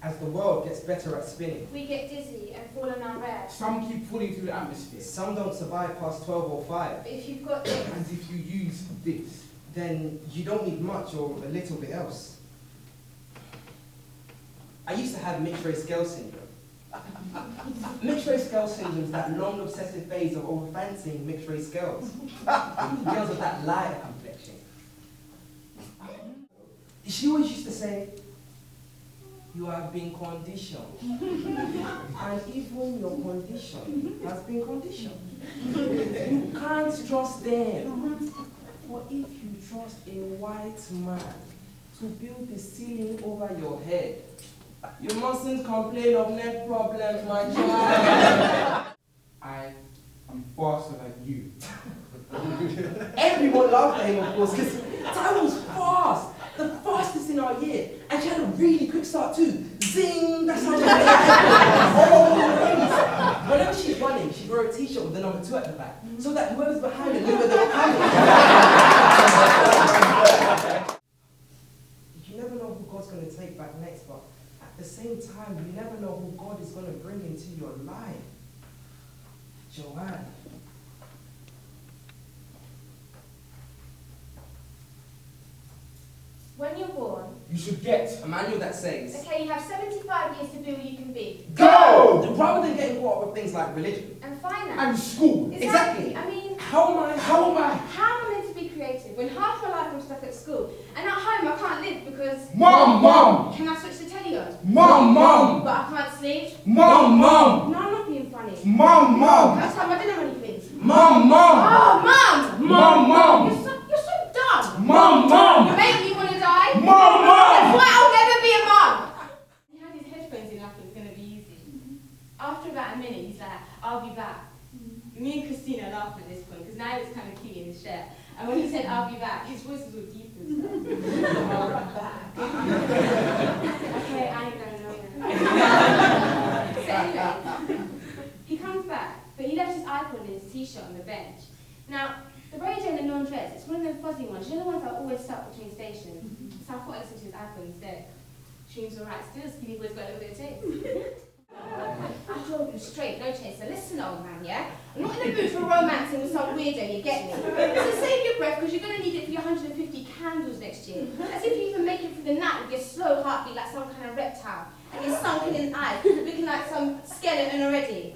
As the world gets better at spinning, we get dizzy and fall in our bed. Some keep falling through the atmosphere. Some don't survive past 12:05. But if you've got this, And if you use this, Then you don't need much or a little bit else. I used to have mixed race girl syndrome. Mixed race girl syndrome is that long obsessive phase of over fancying mixed race girls. Girls of that lighter complexion. She always used to say, "You have been conditioned." And even your condition has been conditioned. You can't trust them. But if you trust a white man to build the ceiling over your head, you mustn't complain of neck problems, my child. I am faster than you. Everyone laughed at him, of course, because Tyra was fast. The fastest in our year. And she had a really quick start too. Zing! That's how she made it. Whenever she's running, she wore a t-shirt with the number 2 at the back. So that whoever's behind her knew where they were coming. You never know who God's going to take back next, but at the same time, you never know who God is going to bring into your life. Joanne. when you're born, You should get A manual that says, okay, you have 75 years to be what you can be. go! rather than getting caught up with things like religion. And finance. And school. Exactly. I mean, How am I? How am I? how am I meant to be creative when half my life I'm stuck at school? And at home I can't live because... Mom! Can I switch the telly on? Mom! But I can't sleep? Mom! No, I'm not being funny. Mom! Can I tell my dinner money, please? Mom! Oh, Mum! Mom! You're so dumb! Mom! You make me want to die? Mom! That's why I'll never be a mum! He had his headphones in like it was going to be easy. After about a minute, he's like, I'll be back. Me and Christina laughed at this point, because now it's kind of cute in his shirt. And when he said, I'll be back, his voice was all deep and stuff. I'll be back. Okay, I ain't going nowhere. So anyway, he comes back, but he left his iPod and his t-shirt on the bench. Now, the radio and the non-dress, it's one of those fuzzy ones. You know the ones that are always stuck between stations? So I thought I'd listen to his iPod instead. Tune's alright, still Skinny Boy's got a little bit of taste. I drove you straight, no chaser. Listen, old man, yeah? I'm not in the mood for romancing with some weirdo, you get me? So save your breath, because you're going to need it for your 150 candles next year. As if you even make it through the night with your slow heartbeat like some kind of reptile. And you're sunken in eyes, looking like some skeleton already.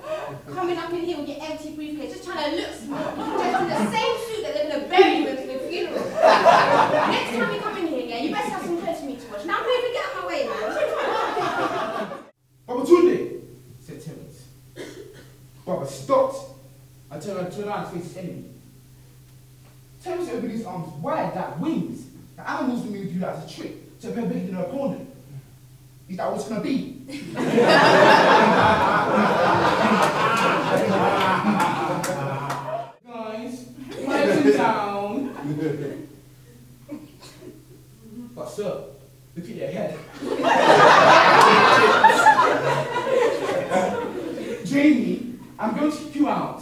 Coming up in here with your empty briefcase, just trying to look smart. Dressed in the same suit that they're going to bury you in for the funeral. Next time you come in here, yeah, you better have some clothes for me to watch. Now I'm going to get out of my way, man. Baba Tunde, said Terence. Baba stopped and turned around to face his enemy. Terence opened his arms wide like wings. The animals would do that as a trick to appear bigger than their opponent. Is that what it's gonna be? Guys, quieten down. But sir, look at your head. Jamie, I'm going to kick you out.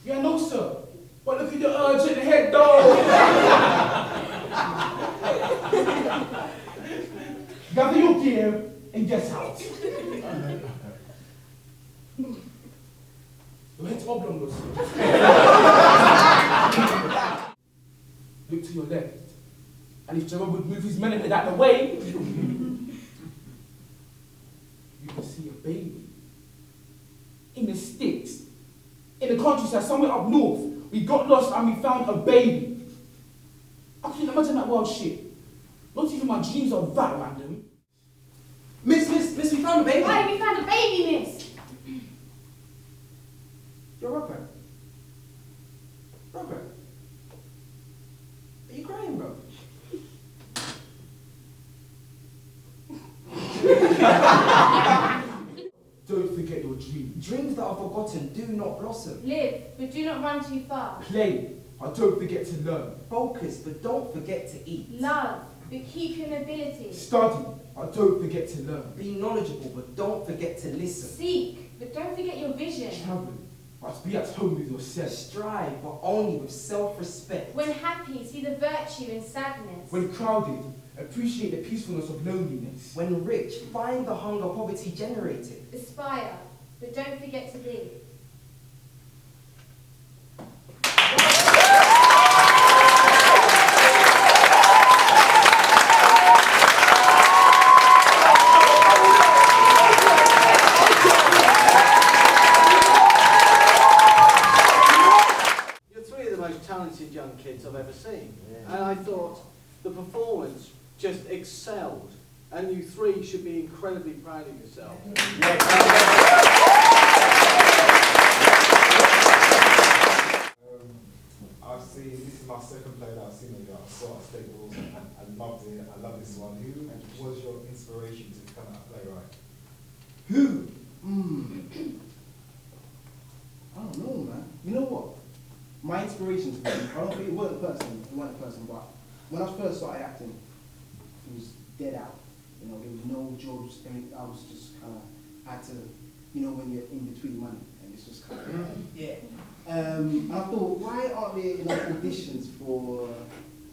Yeah, no sir. But look at the urgent head dog. Gather your gear and get out. Your head's oblong, sir. Look to your left. And if Jerome would move his men a bit out of the way, you can see a baby. In the sticks. In the countryside, somewhere up north. We got lost and we found a baby. I couldn't imagine that wild shit. Not even my dreams are that random. Miss, we found a baby. Why have you found a baby, miss? You're Robert. Robert. Are you crying, bro? Don't forget your dreams. Dreams that are forgotten do not blossom. Live, but do not run too far. Play, but don't forget to learn. Focus, but don't forget to eat. Love, but keep your nobility. Study, but don't forget to learn. Be knowledgeable, but don't forget to listen. Seek, but don't forget your vision. Travel, But be at home with yourself. Strive, but only with self-respect. When happy, see the virtue in sadness. When crowded, appreciate the peacefulness of loneliness. When rich, find the hunger poverty generated. Aspire, but don't forget to be. Talented young kids I've ever seen. Yeah. And I thought the performance just excelled, and you three should be incredibly proud of yourself. I've seen, this is my second play that I've seen of you. I saw it at State Balls. I loved it. I love this one. Who was your inspiration to become a playwright? Who? I don't know, man. You know what? My inspirations, I don't think it weren't a person, but when I first started acting, it was dead out. You know, there was no jobs, I was just kind of, had to, you know, when you're in between money, and it's just kind of, yeah. And I thought, why aren't there enough auditions for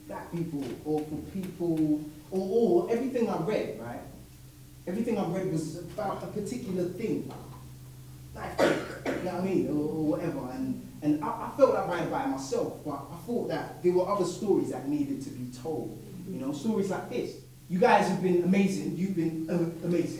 black people, or for people, or everything I read, right? Everything I read was about a particular thing, like, you know what I mean, or whatever, and I felt that way by myself, but I thought that there were other stories that needed to be told. You know, stories like this. You guys have been amazing. You've been amazing.